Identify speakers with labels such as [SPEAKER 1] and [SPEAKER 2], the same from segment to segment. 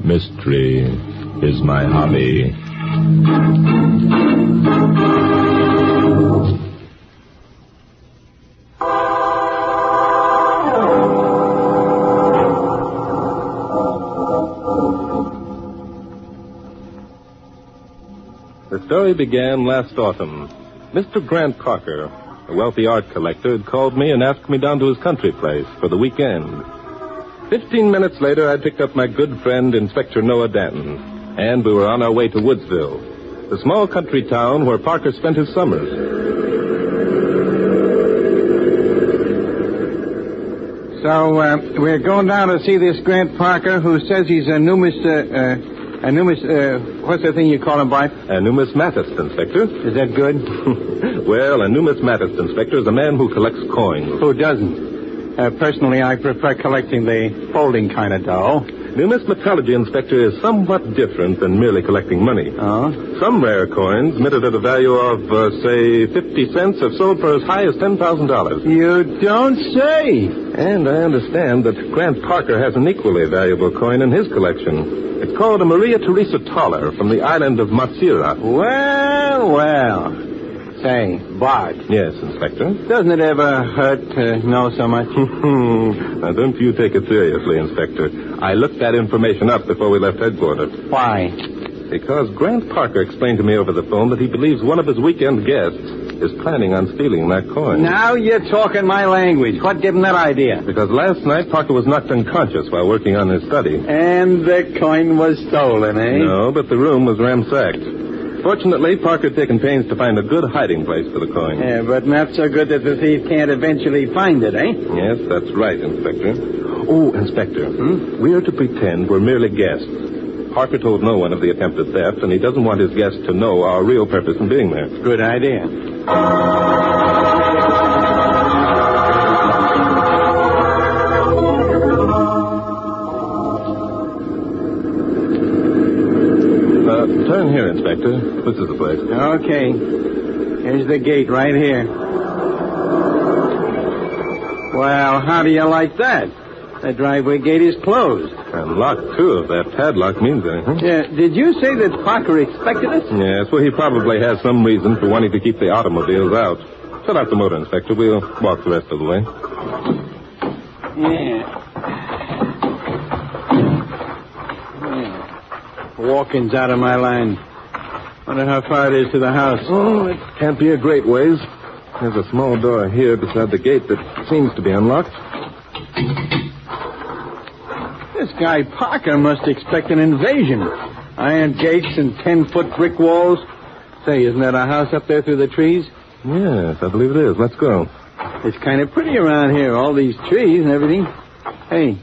[SPEAKER 1] Mystery is my hobby.
[SPEAKER 2] The story began last autumn. Mr. Grant Parker, a wealthy art collector, had called me and asked me down to his country place for the weekend. 15 minutes later, I picked up my good friend, Inspector Noah Danton, and we were on our way to Woodsville, the small country town where Parker spent his summers.
[SPEAKER 3] So, we're going down to see this Grant Parker, who says he's a what's the thing you call him, Bart?
[SPEAKER 2] A numismatist, Inspector.
[SPEAKER 3] Is that good?
[SPEAKER 2] Well, a numismatist, Inspector, is a man who collects coins.
[SPEAKER 3] Who doesn't? Personally, I prefer collecting the folding kind of dough.
[SPEAKER 2] Numismatology, Inspector, is somewhat different than merely collecting money.
[SPEAKER 3] Oh?
[SPEAKER 2] Some rare coins, minted at a value of, say, 50 cents, have sold for as high as $10,000.
[SPEAKER 3] You don't say.
[SPEAKER 2] And I understand that Grant Parker has an equally valuable coin in his collection. It's called a Maria Theresa Toller from the island of Madeira.
[SPEAKER 3] Well. Say, Bart.
[SPEAKER 2] Yes, Inspector?
[SPEAKER 3] Doesn't it ever hurt to know so much?
[SPEAKER 2] Now, don't you take it seriously, Inspector. I looked that information up before we left headquarters.
[SPEAKER 3] Why?
[SPEAKER 2] Because Grant Parker explained to me over the phone that he believes one of his weekend guests is planning on stealing that coin.
[SPEAKER 3] Now you're talking my language. What gave him that idea?
[SPEAKER 2] Because last night Parker was knocked unconscious while working on his study.
[SPEAKER 3] And the coin was stolen, eh?
[SPEAKER 2] No, but the room was ransacked. Fortunately, Parker had taken pains to find a good hiding place for the coin.
[SPEAKER 3] Yeah, but not so good that the thief can't eventually find it, eh?
[SPEAKER 2] Yes, that's right, Inspector. Oh, Inspector, we are to pretend we're merely guests. Parker told no one of the attempted theft, and he doesn't want his guests to know our real purpose in being there.
[SPEAKER 3] Good idea.
[SPEAKER 2] Turn here, Inspector. This is the place.
[SPEAKER 3] Okay. Here's the gate right here. Well, how do you like that? The driveway gate is closed.
[SPEAKER 2] And locked, too, if that padlock means anything.
[SPEAKER 3] Yeah, did you say that Parker expected us?
[SPEAKER 2] Yes, well, he probably has some reason for wanting to keep the automobiles out. Shut off the motor, Inspector. We'll walk the rest of the way.
[SPEAKER 3] Yeah. Walking's out of my line. Wonder how far it is to the house.
[SPEAKER 2] Oh, it can't be a great ways. There's a small door here beside the gate that seems to be unlocked.
[SPEAKER 3] This guy Parker must expect an invasion. Iron gates and 10-foot brick walls. Say, isn't that a house up there through the trees?
[SPEAKER 2] Yes, I believe it is. Let's go.
[SPEAKER 3] It's kind of pretty around here, all these trees and everything. Hey,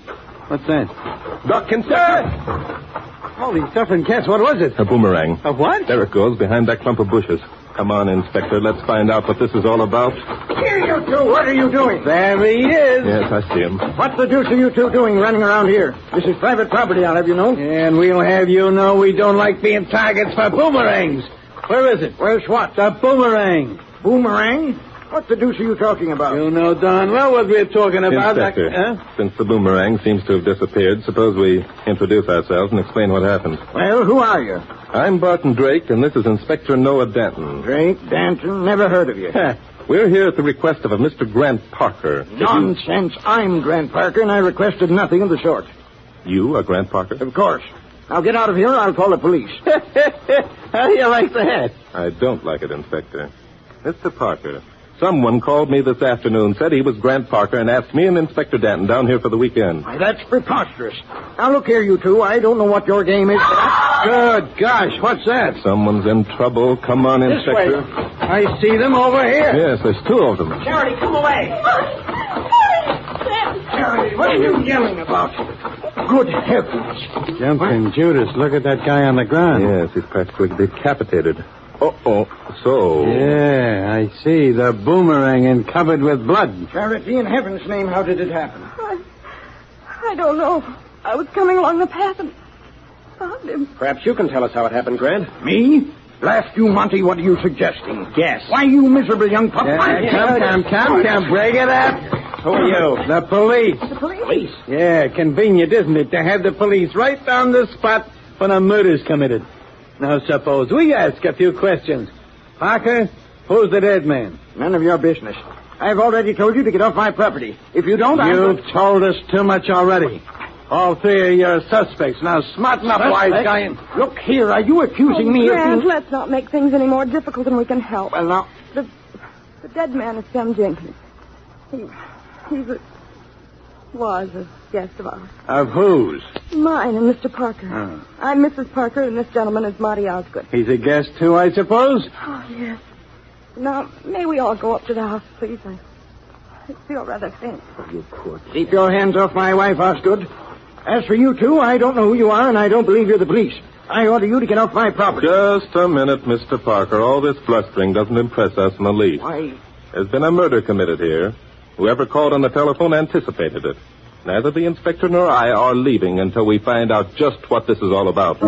[SPEAKER 3] what's that?
[SPEAKER 2] Duck and sir!
[SPEAKER 3] Holy suffering cats, what was it?
[SPEAKER 2] A boomerang.
[SPEAKER 3] A what?
[SPEAKER 2] There it goes, behind that clump of bushes. Come on, Inspector, let's find out what this is all about.
[SPEAKER 4] Here, you two, what are you doing?
[SPEAKER 3] There he is.
[SPEAKER 2] Yes, I see him.
[SPEAKER 4] What the deuce are you two doing running around here? This is private property, I'll have you know.
[SPEAKER 3] And we'll have you know we don't like being targets for boomerangs. Where is it?
[SPEAKER 4] Where's what?
[SPEAKER 3] The boomerang.
[SPEAKER 4] Boomerang? What the deuce are you talking about?
[SPEAKER 3] You know darn well what we're talking about.
[SPEAKER 2] Inspector, since the boomerang seems to have disappeared, suppose we introduce ourselves and explain what happened.
[SPEAKER 4] Well, who are you?
[SPEAKER 2] I'm Barton Drake, and this is Inspector Noah Danton.
[SPEAKER 4] Drake, Danton, never heard of you.
[SPEAKER 2] We're here at the request of a Mr. Grant Parker.
[SPEAKER 4] Nonsense. I'm Grant Parker, and I requested nothing of the sort.
[SPEAKER 2] You are Grant Parker?
[SPEAKER 4] Of course. Now get out of here, or I'll call the police.
[SPEAKER 3] How do you like that?
[SPEAKER 2] I don't like it, Inspector. Mr. Parker, someone called me this afternoon, said he was Grant Parker, and asked me and Inspector Danton down here for the weekend.
[SPEAKER 4] Why, that's preposterous. Now, look here, you two. I don't know what your game is, but
[SPEAKER 3] Good gosh, what's that?
[SPEAKER 2] Someone's in trouble. Come on,
[SPEAKER 4] This
[SPEAKER 2] Inspector.
[SPEAKER 4] way.
[SPEAKER 3] I see them over here.
[SPEAKER 2] Yes, there's two of them.
[SPEAKER 4] Charity, come away. Charity, what are you yelling about? Good heavens.
[SPEAKER 3] Jumping Judas, look at that guy on the ground.
[SPEAKER 2] Yes, he's practically decapitated. Uh-oh. So?
[SPEAKER 3] Yeah, I see. The boomerang and covered with blood.
[SPEAKER 4] Charity, in heaven's name, how did it happen?
[SPEAKER 5] I don't know. I was coming along the path and found him.
[SPEAKER 4] Perhaps you can tell us how it happened, Grant. Me? Blast you, Monty, what are you suggesting?
[SPEAKER 3] Guess.
[SPEAKER 4] Why, you miserable young pup.
[SPEAKER 3] Come, break it up. Who are you? The police.
[SPEAKER 5] The police?
[SPEAKER 3] Yeah, convenient, isn't it, to have the police right on the spot when a murder's committed. Now, suppose we ask a few questions. Parker, who's the dead man?
[SPEAKER 4] None of your business. I've already told you to get off my property. If you don't,
[SPEAKER 3] You've told us too much already. All three of your suspects. Now, smarten up, wise guy. And...
[SPEAKER 4] Look here, are you accusing me of
[SPEAKER 5] Grant,
[SPEAKER 4] being...
[SPEAKER 5] let's not make things any more difficult than we can help.
[SPEAKER 4] Well, now...
[SPEAKER 5] The dead man is Sam Jenkins. Was a guest of ours.
[SPEAKER 3] Of whose?
[SPEAKER 5] Mine and Mr. Parker.
[SPEAKER 3] Oh.
[SPEAKER 5] I'm Mrs. Parker, and this gentleman is Marty Osgood.
[SPEAKER 3] He's a guest, too, I suppose?
[SPEAKER 5] Oh, yes. Now, may we all go up to the house, please? I feel rather faint.
[SPEAKER 4] You poor... Keep your hands off my wife, Osgood. As for you two, I don't know who you are, and I don't believe you're the police. I order you to get off my property.
[SPEAKER 2] Just a minute, Mr. Parker. All this blustering doesn't impress us in the least.
[SPEAKER 4] Why...
[SPEAKER 2] There's been a murder committed here. Whoever called on the telephone anticipated it. Neither the inspector nor I are leaving until we find out just what this is all about.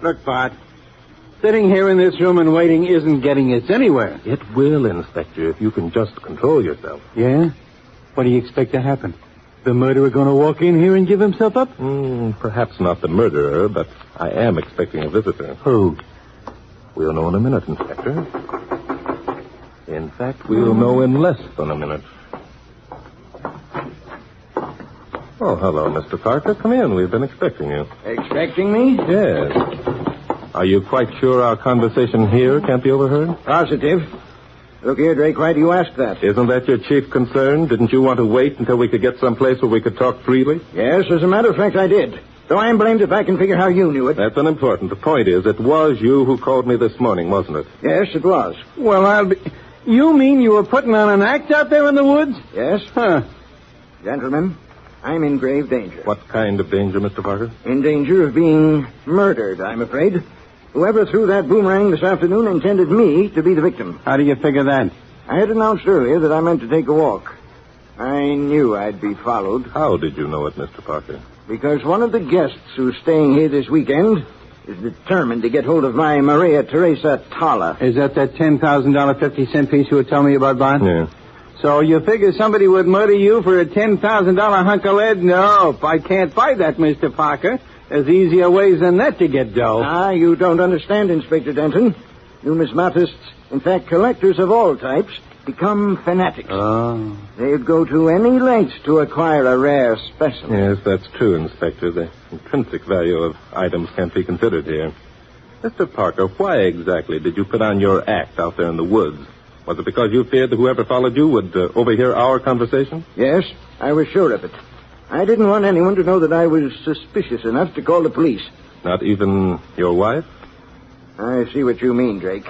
[SPEAKER 3] Look, Bart. Sitting here in this room and waiting isn't getting us anywhere.
[SPEAKER 2] It will, Inspector, if you can just control yourself.
[SPEAKER 3] Yeah? What do you expect to happen? The murderer going to walk in here and give himself up?
[SPEAKER 2] Perhaps not the murderer, but I am expecting a visitor.
[SPEAKER 3] Who?
[SPEAKER 2] We'll know in a minute, Inspector. In fact, we'll know in less than a minute. Oh, hello, Mr. Parker. Come in. We've been expecting you.
[SPEAKER 4] Expecting me?
[SPEAKER 2] Yes. Are you quite sure our conversation here can't be overheard?
[SPEAKER 4] Positive. Look here, Drake, why do you ask that?
[SPEAKER 2] Isn't that your chief concern? Didn't you want to wait until we could get someplace where we could talk freely?
[SPEAKER 4] Yes, as a matter of fact, I did. Though I'm blamed if I can figure how you knew it.
[SPEAKER 2] That's unimportant. The point is, it was you who called me this morning, wasn't it?
[SPEAKER 4] Yes, it was.
[SPEAKER 3] Well, I'll be... You mean you were putting on an act out there in the woods?
[SPEAKER 4] Yes.
[SPEAKER 3] Huh.
[SPEAKER 4] Gentlemen, I'm in grave danger.
[SPEAKER 2] What kind of danger, Mr. Parker?
[SPEAKER 4] In danger of being murdered, I'm afraid. Whoever threw that boomerang this afternoon intended me to be the victim.
[SPEAKER 3] How do you figure that?
[SPEAKER 4] I had announced earlier that I meant to take a walk. I knew I'd be followed.
[SPEAKER 2] How did you know it, Mr. Parker?
[SPEAKER 4] Because one of the guests who's staying here this weekend is determined to get hold of my Maria Teresa Toller.
[SPEAKER 3] Is that $10,000 50-cent piece you were telling me about, Bart?
[SPEAKER 2] Yeah.
[SPEAKER 3] So you figure somebody would murder you for a $10,000 hunk of lead? No, I can't buy that, Mr. Parker. There's easier ways than that to get dough.
[SPEAKER 4] You don't understand, Inspector Danton. Numismatists, in fact, collectors of all types, become fanatics.
[SPEAKER 3] Oh.
[SPEAKER 4] They'd go to any lengths to acquire a rare specimen.
[SPEAKER 2] Yes, that's true, Inspector. The intrinsic value of items can't be considered here. Mr. Parker, why exactly did you put on your act out there in the woods? Was it because you feared that whoever followed you would overhear our conversation?
[SPEAKER 4] Yes, I was sure of it. I didn't want anyone to know that I was suspicious enough to call the police.
[SPEAKER 2] Not even your wife?
[SPEAKER 4] I see what you mean, Drake.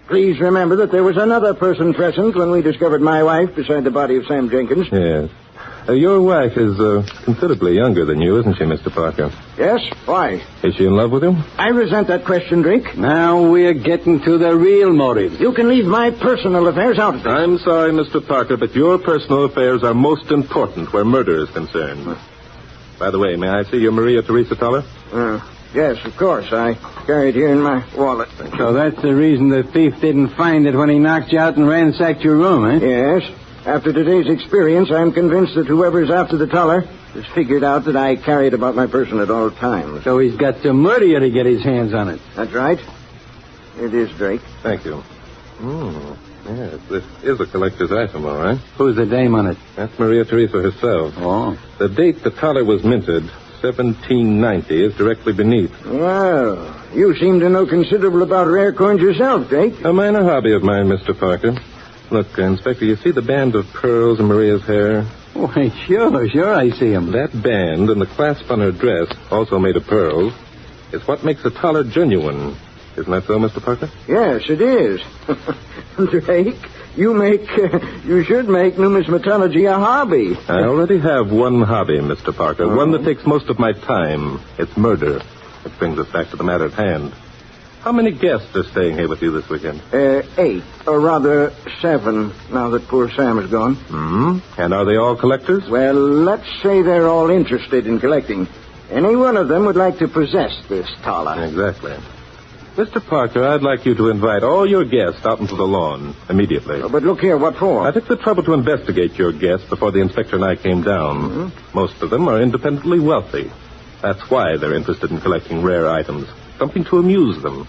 [SPEAKER 4] Please remember that there was another person present when we discovered my wife beside the body of Sam Jenkins.
[SPEAKER 2] Yes. Your wife is considerably younger than you, isn't she, Mr. Parker?
[SPEAKER 4] Yes? Why?
[SPEAKER 2] Is she in love with you?
[SPEAKER 4] I resent that question, Drake.
[SPEAKER 3] Now we're getting to the real motive.
[SPEAKER 4] You can leave my personal affairs out of this.
[SPEAKER 2] I'm sorry, Mr. Parker, but your personal affairs are most important where murder is concerned. By the way, may I see your Maria Teresa Toller?
[SPEAKER 4] Yes, of course. I carry it here in my wallet.
[SPEAKER 3] So that's the reason the thief didn't find it when he knocked you out and ransacked your room, eh?
[SPEAKER 4] Yes. After today's experience, I'm convinced that whoever's after the Toller has figured out that I carry it about my person at all times.
[SPEAKER 3] So he's got to murder you to get his hands on it.
[SPEAKER 4] That's right. It is, Drake.
[SPEAKER 2] Thank you. Yes, this is a collector's item, all right.
[SPEAKER 3] Who's the dame on it?
[SPEAKER 2] That's Maria Teresa herself.
[SPEAKER 3] Oh.
[SPEAKER 2] The date the Toller was minted, 1790, is directly beneath.
[SPEAKER 4] Well, you seem to know considerable about rare coins yourself, Drake.
[SPEAKER 2] A minor hobby of mine, Mr. Parker. Look, Inspector, you see the band of pearls in Maria's hair?
[SPEAKER 3] Why, sure, I see him.
[SPEAKER 2] That band and the clasp on her dress, also made of pearls, is what makes a Toller genuine. Isn't that so, Mr. Parker?
[SPEAKER 4] Yes, it is. Drake, you should make numismatology a hobby.
[SPEAKER 2] I already have one hobby, Mr. Parker, one that takes most of my time. It's murder. Which brings us back to the matter at hand. How many guests are staying here with you this weekend?
[SPEAKER 4] 8, or rather 7, now that poor Sam is gone.
[SPEAKER 2] And are they all collectors?
[SPEAKER 4] Well, let's say they're all interested in collecting. Any one of them would like to possess this thaler.
[SPEAKER 2] Exactly. Mr. Parker, I'd like you to invite all your guests out into the lawn immediately.
[SPEAKER 4] But look here, what for?
[SPEAKER 2] I took the trouble to investigate your guests before the inspector and I came down.
[SPEAKER 4] Mm-hmm.
[SPEAKER 2] Most of them are independently wealthy. That's why they're interested in collecting rare items. Something to amuse them.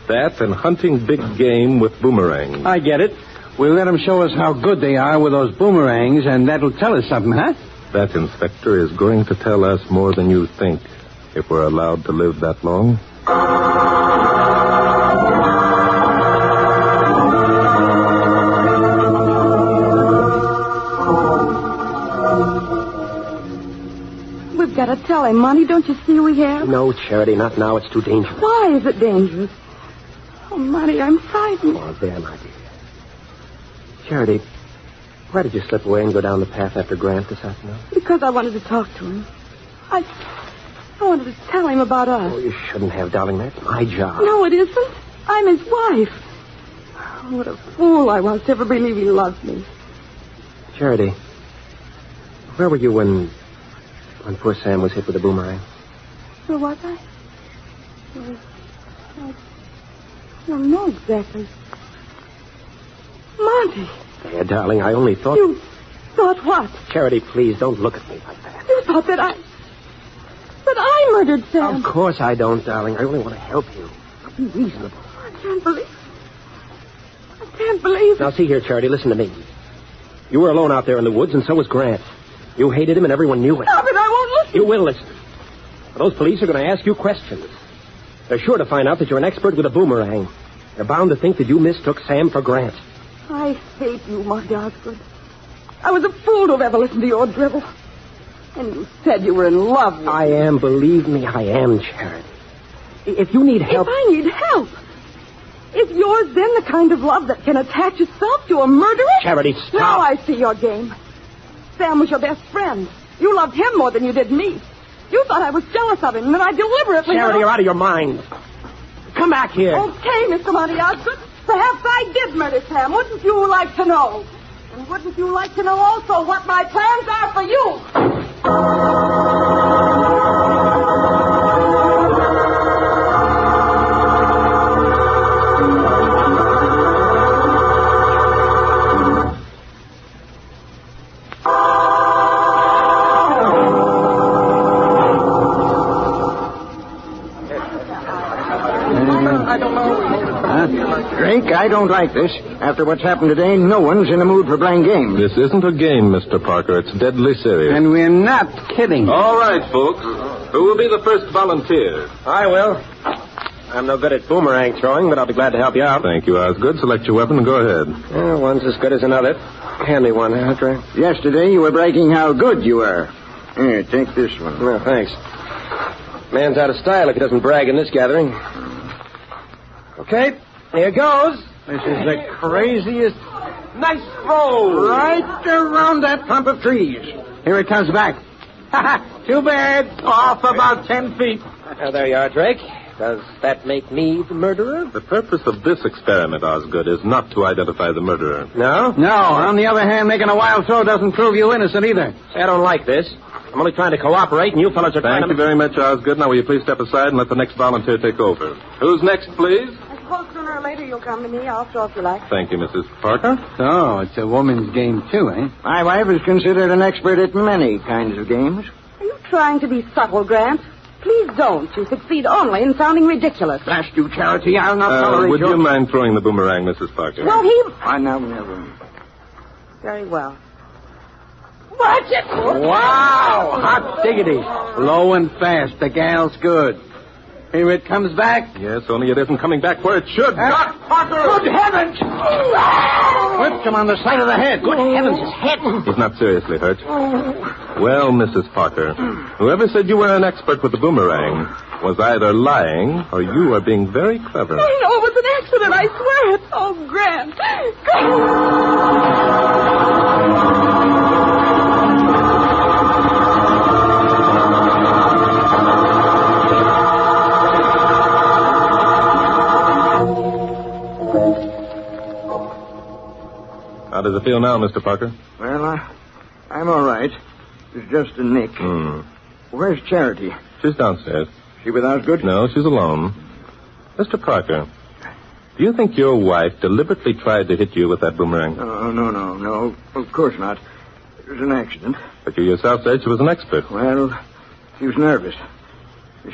[SPEAKER 2] That and hunting big game with boomerangs.
[SPEAKER 3] I get it. We'll let them show us how good they are with those boomerangs, and that'll tell us something, huh?
[SPEAKER 2] That, Inspector, is going to tell us more than you think, if we're allowed to live that long.
[SPEAKER 5] We've got to tell him, Monty. Don't you see we have?
[SPEAKER 6] No, Charity, not now. It's too dangerous.
[SPEAKER 5] Why is it dangerous? Oh, Monty, I'm frightened.
[SPEAKER 6] Oh, there, my dear. Charity, why did you slip away and go down the path after Grant this afternoon?
[SPEAKER 5] Because I wanted to talk to him. I wanted to tell him about us.
[SPEAKER 6] Oh, you shouldn't have, darling. That's my job.
[SPEAKER 5] No, it isn't. I'm his wife. Oh, what a fool I was to ever believe he loved me.
[SPEAKER 6] Charity, where were you when poor Sam was hit with a boomerang?
[SPEAKER 5] Where was I? I don't know exactly. Monty.
[SPEAKER 6] There, darling, I only thought...
[SPEAKER 5] You thought what?
[SPEAKER 6] Charity, please, don't look at me like that.
[SPEAKER 5] You thought that I murdered Sam.
[SPEAKER 6] Of course I don't, darling. I only want to help you. Be reasonable.
[SPEAKER 5] I can't believe
[SPEAKER 6] Now,
[SPEAKER 5] it.
[SPEAKER 6] see here, Charity, listen to me. You were alone out there in the woods, and so was Grant. You hated him, and everyone knew it.
[SPEAKER 5] No, but I won't listen.
[SPEAKER 6] You will listen. Those police are going to ask you questions. They're sure to find out that you're an expert with a boomerang. They're bound to think that you mistook Sam for Grant.
[SPEAKER 5] I hate you, Monty Osgood. I was a fool to have ever listened to your drivel. And you said you were in love with me.
[SPEAKER 6] I am, believe me, I am, Charity. If you need help...
[SPEAKER 5] If I need help? Is yours then the kind of love that can attach itself to a murderer?
[SPEAKER 6] Charity, stop.
[SPEAKER 5] Now I see your game. Sam was your best friend. You loved him more than you did me. You thought I was jealous of him, and I deliberately...
[SPEAKER 6] Charity, you're out of your mind. Come back here.
[SPEAKER 5] Okay, Mr. Monty Osgood. Perhaps I did murder Sam. Wouldn't you like to know? And wouldn't you like to know also what my plans are for you?
[SPEAKER 4] Drake, I don't like this. After what's happened today, no one's in the mood for playing games.
[SPEAKER 2] This isn't a game, Mr. Parker. It's deadly serious.
[SPEAKER 3] And we're not kidding.
[SPEAKER 2] All right, folks. Who will be the first volunteer?
[SPEAKER 6] I will. I'm no good at boomerang throwing, but I'll be glad to help you out.
[SPEAKER 2] Thank you, Osgood. Select your weapon and go ahead.
[SPEAKER 6] One's as good as another. Hand me one, Drake.
[SPEAKER 4] Yesterday, you were bragging how good you were. Here, take this one.
[SPEAKER 6] No, thanks. Man's out of style if he doesn't brag in this gathering. Okay, here goes.
[SPEAKER 4] This is the craziest...
[SPEAKER 6] Nice throw.
[SPEAKER 4] Right around that clump of trees.
[SPEAKER 3] Here it comes back. Too bad. Off about 10 feet.
[SPEAKER 6] There you are, Drake. Does that make me the murderer?
[SPEAKER 2] The purpose of this experiment, Osgood, is not to identify the murderer.
[SPEAKER 6] No?
[SPEAKER 3] No, on the other hand, making a wild throw doesn't prove you innocent either.
[SPEAKER 6] See, I don't like this. I'm only trying to cooperate, and you fellas are trying
[SPEAKER 2] Thank you very much, Osgood. Now, will you please step aside and let the next volunteer take over? Who's next, please?
[SPEAKER 5] I suppose sooner or later you'll come to me. I'll throw if you like.
[SPEAKER 2] Thank you, Mrs. Parker.
[SPEAKER 3] So, it's a woman's game, too, eh?
[SPEAKER 4] My wife is considered an expert at many kinds of games.
[SPEAKER 5] Are you trying to be subtle, Grant? Please don't. You succeed only in sounding ridiculous.
[SPEAKER 4] Blast you, Charity. I'll not tolerate
[SPEAKER 2] Would
[SPEAKER 4] your...
[SPEAKER 2] you mind throwing the boomerang, Mrs. Parker?
[SPEAKER 5] Well, he...
[SPEAKER 4] I never.
[SPEAKER 5] Very well. Watch it!
[SPEAKER 3] Wow! Hot diggity. Low and fast. The gal's good. Here it comes back.
[SPEAKER 2] Yes, only it isn't coming back where it should.
[SPEAKER 3] Good heavens! Whipped him on the side of the head.
[SPEAKER 6] Good heavens, his head.
[SPEAKER 2] He's not seriously hurt. Well, Mrs. Parker, whoever said you were an expert with the boomerang was either lying or you are being very clever.
[SPEAKER 5] Oh, no, it was an accident, I swear it. Oh, Grant.
[SPEAKER 2] How does it feel now, Mr. Parker?
[SPEAKER 4] Well, I'm all right. It's just a nick. Where's Charity?
[SPEAKER 2] She's downstairs.
[SPEAKER 4] She with Osgood?
[SPEAKER 2] No, she's alone. Mr. Parker, do you think your wife deliberately tried to hit you with that boomerang?
[SPEAKER 4] No. Of course not. It was an accident.
[SPEAKER 2] But you yourself said she was an expert.
[SPEAKER 4] Well, she was nervous.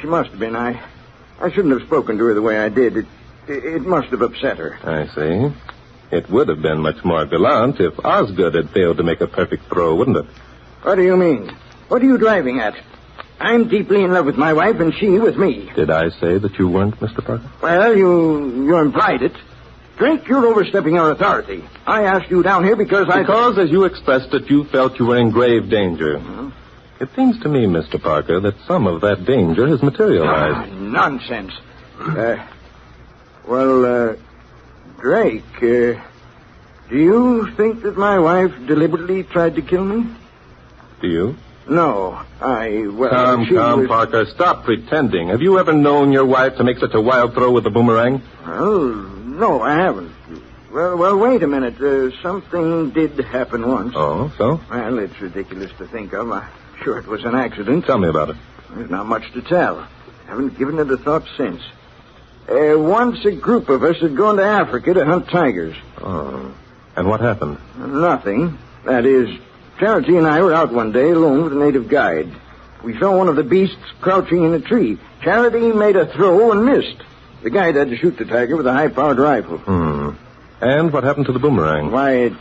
[SPEAKER 4] She must have been. I shouldn't have spoken to her the way I did. It must have upset her.
[SPEAKER 2] I see. It would have been much more gallant if Osgood had failed to make a perfect throw, wouldn't it?
[SPEAKER 4] What do you mean? What are you driving at? I'm deeply in love with my wife, and she with me.
[SPEAKER 2] Did I say that you weren't, Mr. Parker?
[SPEAKER 4] Well, you implied it. Drake, you're overstepping your authority. I asked you down here because
[SPEAKER 2] as you expressed it, you felt you were in grave danger. Mm-hmm. It seems to me, Mr. Parker, that some of that danger has materialized.
[SPEAKER 4] Nonsense. Drake, do you think that my wife deliberately tried to kill me?
[SPEAKER 2] Do you?
[SPEAKER 4] No,
[SPEAKER 2] Come, Parker, stop pretending. Have you ever known your wife to make such a wild throw with the boomerang?
[SPEAKER 4] Well, no, I haven't. Well, wait a minute. Something did happen once.
[SPEAKER 2] Oh, so?
[SPEAKER 4] Well, it's ridiculous to think of. I'm sure it was an accident.
[SPEAKER 2] Tell me about it.
[SPEAKER 4] There's not much to tell. Haven't given it a thought since. Once a group of us had gone to Africa to hunt tigers.
[SPEAKER 2] Oh. And what happened?
[SPEAKER 4] Nothing. That is, Charity and I were out one day alone with a native guide. We saw one of the beasts crouching in a tree. Charity made a throw and missed. The guide had to shoot the tiger with a high-powered rifle.
[SPEAKER 2] And what happened to the boomerang?
[SPEAKER 4] Why,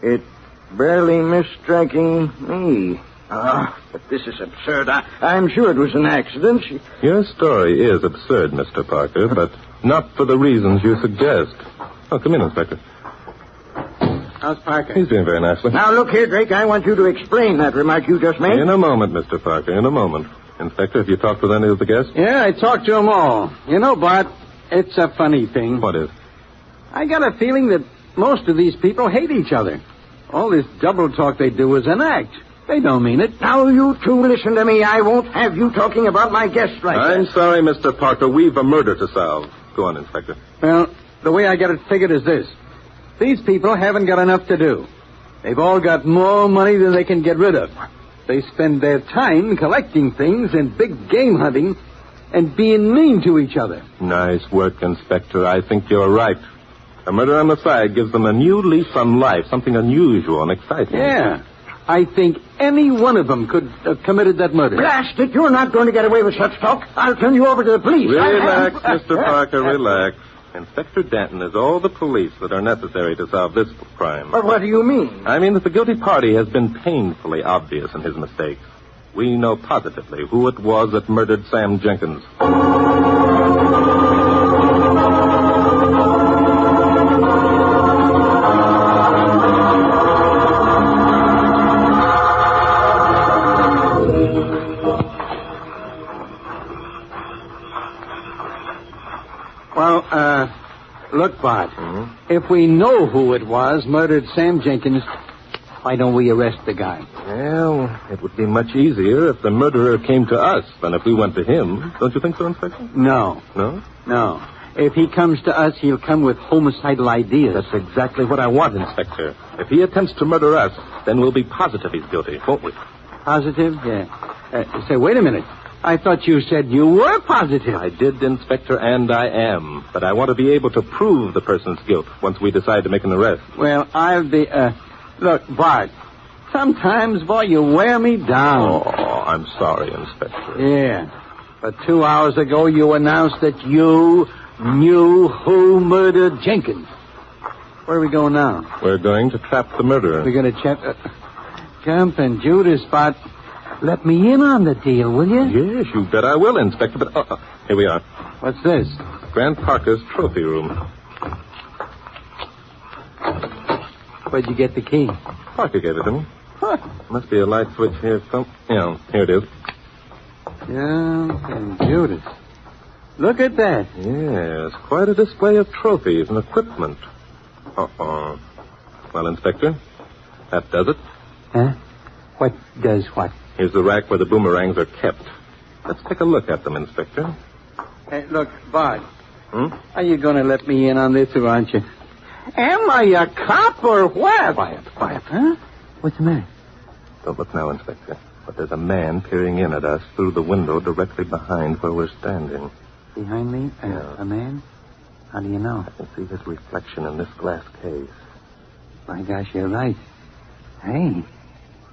[SPEAKER 4] it barely missed striking me. But this is absurd. I'm sure it was an accident.
[SPEAKER 2] Your story is absurd, Mr. Parker, but not for the reasons you suggest. Oh, come in, Inspector.
[SPEAKER 3] How's Parker?
[SPEAKER 2] He's doing very nicely.
[SPEAKER 4] Now, look here, Drake. I want you to explain that remark you just made.
[SPEAKER 2] In a moment, Mr. Parker, in a moment. Inspector, have you talked with any of the guests?
[SPEAKER 3] Yeah, I talked to them all. You know, Bart, it's a funny thing.
[SPEAKER 2] What is?
[SPEAKER 3] I got a feeling that most of these people hate each other. All this double talk they do is an act. They don't mean it.
[SPEAKER 4] Now, you two, listen to me. I won't have you talking about my guests like that.
[SPEAKER 2] I'm sorry, Mr. Parker. We've a murder to solve. Go on, Inspector.
[SPEAKER 3] Well, the way I got it figured is this. These people haven't got enough to do. They've all got more money than they can get rid of. They spend their time collecting things and big game hunting and being mean to each other.
[SPEAKER 2] Nice work, Inspector. I think you're right. A murder on the side gives them a new lease on life, something unusual and exciting.
[SPEAKER 3] Yeah. I think any one of them could have committed that murder.
[SPEAKER 4] Blast it, you're not going to get away with such talk. I'll turn you over to the police.
[SPEAKER 2] Relax, Mr. Parker, relax. Inspector Danton is all the police that are necessary to solve this crime.
[SPEAKER 4] But what do you mean?
[SPEAKER 2] I mean that the guilty party has been painfully obvious in his mistakes. We know positively who it was that murdered Sam Jenkins.
[SPEAKER 3] Look, Bart, if we know who it was murdered Sam Jenkins, why don't we arrest the guy?
[SPEAKER 2] Well, it would be much easier if the murderer came to us than if we went to him. Don't you think so, Inspector?
[SPEAKER 3] No.
[SPEAKER 2] No?
[SPEAKER 3] No. If he comes to us, he'll come with homicidal ideas.
[SPEAKER 2] That's exactly what I want, Inspector. If he attempts to murder us, then we'll be positive he's guilty, won't we?
[SPEAKER 3] Positive? Yeah. Say, wait a minute. I thought you said you were positive.
[SPEAKER 2] I did, Inspector, and I am. But I want to be able to prove the person's guilt once we decide to make an arrest.
[SPEAKER 3] Well, I'll be... Look, Bart, sometimes, boy, you wear me down.
[SPEAKER 2] Oh, I'm sorry, Inspector.
[SPEAKER 3] Yeah. But 2 hours ago, you announced that you knew who murdered Jenkins. Where are we going now?
[SPEAKER 2] We're going to trap the murderer.
[SPEAKER 3] We're going to trap... Jumping Judas, Bart. Let me in on the deal, will you?
[SPEAKER 2] Yes, you bet I will, Inspector. But here we are.
[SPEAKER 3] What's this?
[SPEAKER 2] Grant Parker's trophy room.
[SPEAKER 3] Where'd you get the key?
[SPEAKER 2] Parker gave it to me. Huh. Must be a light switch here. Yeah, here it is.
[SPEAKER 3] Jumping Judas. Look at that.
[SPEAKER 2] Yes, quite a display of trophies and equipment. Well, Inspector, that does it.
[SPEAKER 3] Huh? What does what?
[SPEAKER 2] Here's the rack where the boomerangs are kept. Let's take a look at them, Inspector.
[SPEAKER 3] Hey, look, Bart. Are you going to let me in on this, or aren't you? Am I a cop or what?
[SPEAKER 2] Quiet.
[SPEAKER 3] Huh? What's the matter?
[SPEAKER 2] Don't look now, Inspector. But there's a man peering in at us through the window directly behind where we're standing.
[SPEAKER 3] Behind me?
[SPEAKER 2] Yeah.
[SPEAKER 3] A man? How do you know?
[SPEAKER 2] I can see his reflection in this glass case.
[SPEAKER 3] My gosh, you're right. Hey,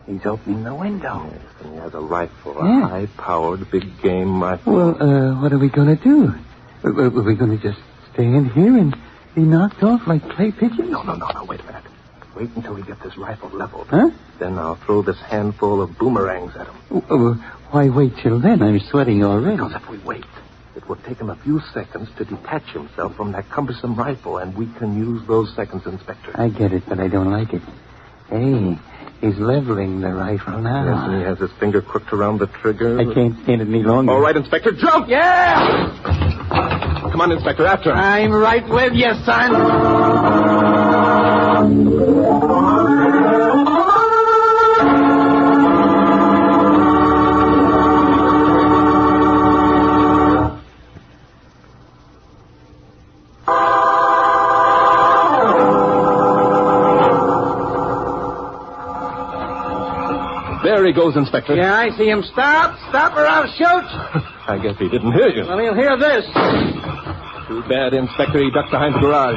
[SPEAKER 3] he's opening the window.
[SPEAKER 2] Yes, and he has a rifle,
[SPEAKER 3] Yeah.
[SPEAKER 2] a high-powered, big-game rifle.
[SPEAKER 3] Well, what are we going to do? Are we going to just stay in here and be knocked off like clay pigeons?
[SPEAKER 2] No, wait a minute. Wait until we get this rifle leveled.
[SPEAKER 3] Huh?
[SPEAKER 2] Then I'll throw this handful of boomerangs at him.
[SPEAKER 3] Why wait till then? I'm sweating already.
[SPEAKER 2] Because if we wait, it will take him a few seconds to detach himself from that cumbersome rifle, and we can use those seconds, Inspector.
[SPEAKER 3] I get it, but I don't like it. Hey, he's leveling the rifle now.
[SPEAKER 2] Yes, and he has his finger crooked around the trigger.
[SPEAKER 3] I can't stand it any longer.
[SPEAKER 2] All right, Inspector, jump!
[SPEAKER 3] Yeah!
[SPEAKER 2] Come on, Inspector, after him.
[SPEAKER 3] I'm right with you, son.
[SPEAKER 2] There he goes, Inspector.
[SPEAKER 3] Yeah, I see him. Stop or I'll shoot.
[SPEAKER 2] I guess he didn't hear you.
[SPEAKER 3] Well, he'll hear this.
[SPEAKER 2] Too bad, Inspector. He ducked behind the garage.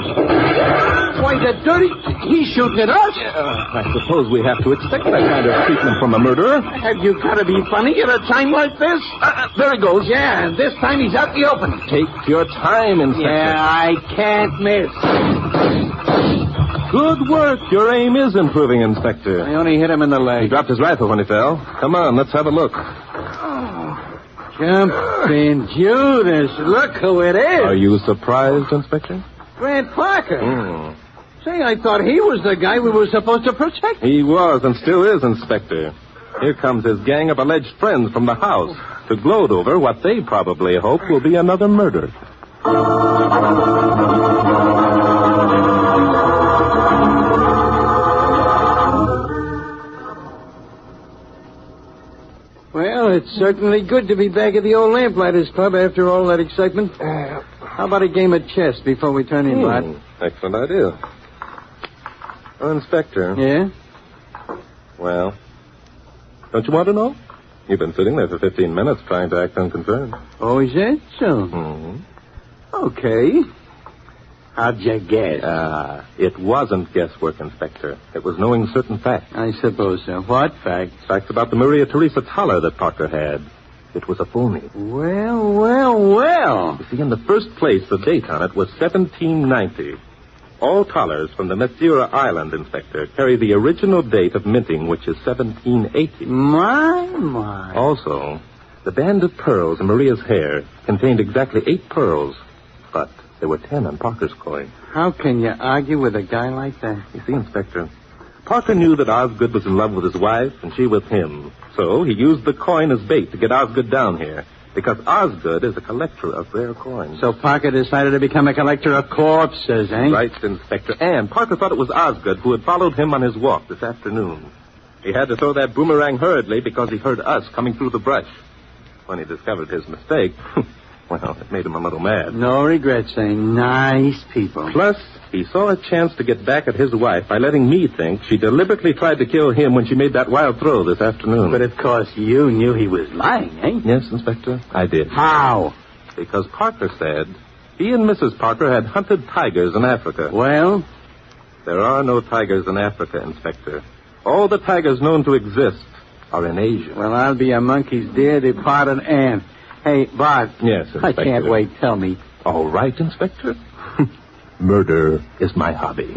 [SPEAKER 3] Why, the dirty... He's shooting at us.
[SPEAKER 2] I suppose we have to expect that kind of treatment from a murderer.
[SPEAKER 3] Have you got to be funny at a time like this?
[SPEAKER 2] There he goes.
[SPEAKER 3] Yeah, and this time he's out in the open.
[SPEAKER 2] Take your time, Inspector.
[SPEAKER 3] Yeah, I can't miss.
[SPEAKER 2] Good work. Your aim is improving, Inspector.
[SPEAKER 3] I only hit him in the leg.
[SPEAKER 2] He dropped his rifle when he fell. Come on, let's have a look.
[SPEAKER 3] Jumping Judas, look who it is.
[SPEAKER 2] Are you surprised, Inspector?
[SPEAKER 3] Grant Parker. Say, I thought he was the guy we were supposed to protect.
[SPEAKER 2] He was and still is, Inspector. Here comes his gang of alleged friends from the house to gloat over what they probably hope will be another murder.
[SPEAKER 3] Well, it's certainly good to be back at the old Lamplighters Club after all that excitement. How about a game of chess before we turn in, Bart?
[SPEAKER 2] Excellent idea. Oh, Inspector.
[SPEAKER 3] Yeah?
[SPEAKER 2] Well, don't you want to know? You've been sitting there for 15 minutes trying to act unconcerned.
[SPEAKER 3] Oh, is that so?
[SPEAKER 2] Mm-hmm.
[SPEAKER 3] Okay. How'd you guess?
[SPEAKER 2] It wasn't guesswork, Inspector. It was knowing certain facts.
[SPEAKER 3] I suppose so. What facts?
[SPEAKER 2] Facts about the Maria Teresa Toller that Parker had. It was a phony.
[SPEAKER 3] Well.
[SPEAKER 2] You see, in the first place, the date on it was 1790. All Tollers from the Madeira Island, Inspector, carry the original date of minting, which is 1780.
[SPEAKER 3] My.
[SPEAKER 2] Also, the band of pearls in Maria's hair contained exactly 8 pearls, but there were 10 on Parker's coin.
[SPEAKER 3] How can you argue with a guy like that?
[SPEAKER 2] You see, Inspector, Parker knew that Osgood was in love with his wife and she with him. So he used the coin as bait to get Osgood down here, because Osgood is a collector of rare coins.
[SPEAKER 3] So Parker decided to become a collector of corpses, eh?
[SPEAKER 2] Right, Inspector. And Parker thought it was Osgood who had followed him on his walk this afternoon. He had to throw that boomerang hurriedly because he heard us coming through the brush. When he discovered his mistake, well, it made him a little mad.
[SPEAKER 3] No regrets, eh? Nice people.
[SPEAKER 2] Plus, he saw a chance to get back at his wife by letting me think she deliberately tried to kill him when she made that wild throw this afternoon.
[SPEAKER 3] But, of course, you knew he was lying, eh?
[SPEAKER 2] Yes, Inspector, I did.
[SPEAKER 3] How?
[SPEAKER 2] Because Parker said he and Mrs. Parker had hunted tigers in Africa.
[SPEAKER 3] Well?
[SPEAKER 2] There are no tigers in Africa, Inspector. All the tigers known to exist are in Asia.
[SPEAKER 3] Well, I'll be a monkey's dear departed aunt. Hey, Bart.
[SPEAKER 2] Yes, Inspector.
[SPEAKER 3] I can't wait. Tell me.
[SPEAKER 2] All right, Inspector. Murder is my hobby.